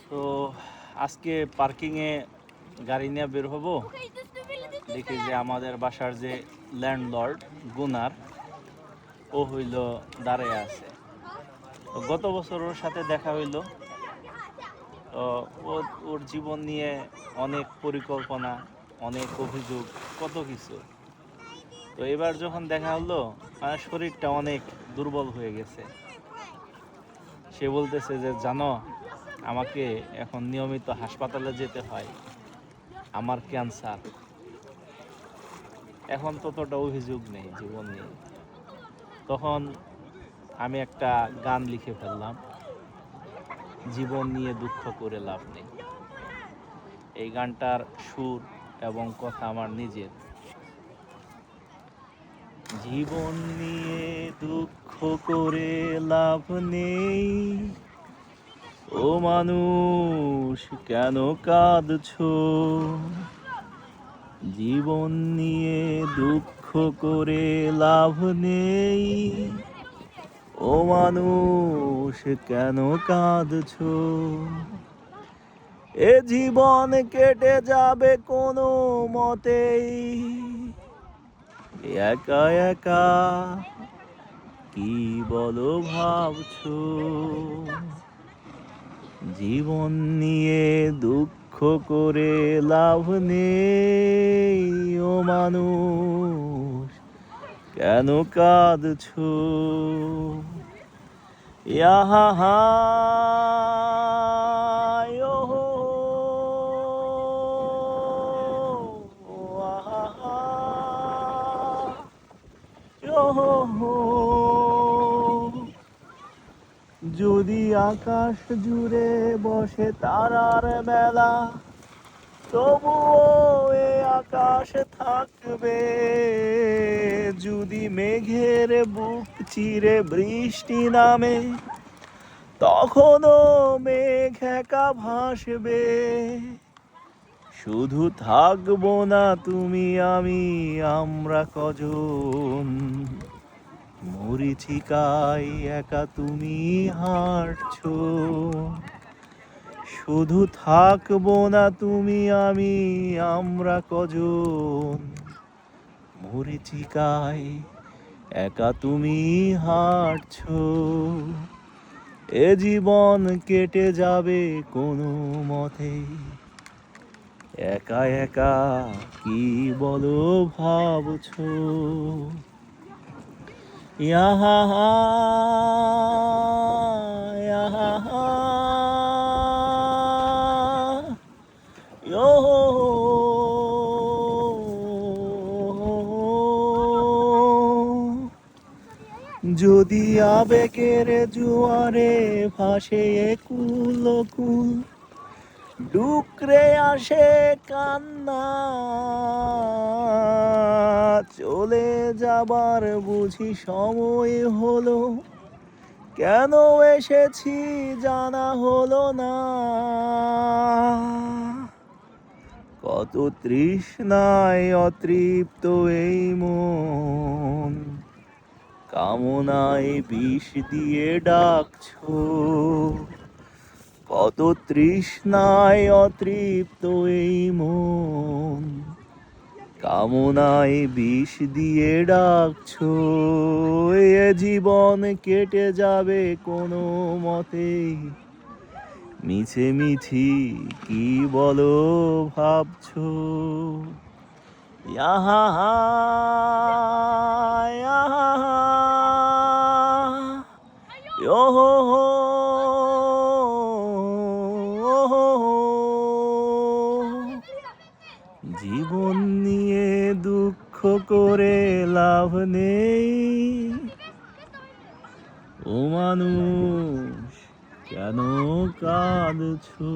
তো আজকে পার্কিংয়ে গাড়ি নিয়ে বের হব। দেখি যে আমাদের বাসার যে ল্যান্ডলর্ড গুনার ও হইল দাঁড়ায় আছে। তো গত বছর ওর সাথে দেখা হইল। তো ওর জীবন নিয়ে অনেক পরিকল্পনা, অনেক অভিযোগ, কত কিছু। তো এবার যখন দেখা হলো শরীরটা অনেক দুর্বল হয়ে গেছে। সে বলতেছে যে জানো, আমাকে এখন নিয়মিত হাসপাতালে যেতে হয়, আমার ক্যান্সার। এখন ততটা অভিযোগ নেই জীবন নিয়ে। তখন আমি একটা গান লিখে ফেললাম, জীবন নিয়ে দুঃখ করে লাভ নেই। এই গানটার সুর এবং কথা আমার নিজের। জীবন নিয়ে দুঃখ করে লাভ নেই, ও মানুষ কেন কাঁদছো? জীবন নিয়ে দুঃখ করে লাভ নেই, ও মানুষ কেন কাঁদছো? এ জীবন কেটে যাবে কোনো মতেই, একা একা কি বলো ভাবছো? জীবন নিয়ে দুঃখ করে লাভ নেই, ও মানুষ কেন কাঁদছো? ইয়াহা হায় ও আহা যদি আকাশ জুড়ে বসে তারার মেলা, তবুও এ আকাশ থাকবে। যদি মেঘের বুক চিরে বৃষ্টি নামে, তখনও মেঘ একা ভাসবে। শুধু থাকবো না তুমি আমি, আমরা কজন মরিচিকায় একা তুমি হাঁটছো। শুধু থাকবো না তুমি আমি, আমরা কজন মরিচিকায় একা তুমি হাঁটছো। এ জীবন কেটে যাবে কোনো মতে, একা একা কি বলো ভাবছো? ইয়াহা ইয়াহা ইয়ো। যদি আবেগের জোয়ারে ভাসে একুল কুল, ডুকরে আসে কান্না, চলে যাবার বুঝি সময় হলো, কেন এসেছি জানা হলো না। কত তৃষ্ণায় অতৃপ্ত এই মন, কামনায় বিষ দিয়ে ডাকছো। কত তৃষ্ণায় অতৃপ্ত এই মন, কামনায় বিষ দিয়ে ডাকছো। এ জীবন কেটে যাবে কোনো মতেই, মিছে মিছি কি বলো ভাবছো? ইয়াহা ইয়াহা ইয়ো হো। জীবন নিয়ে দুঃখ করে লাভ নেই, ও মানুষ কেন কাঁদছো?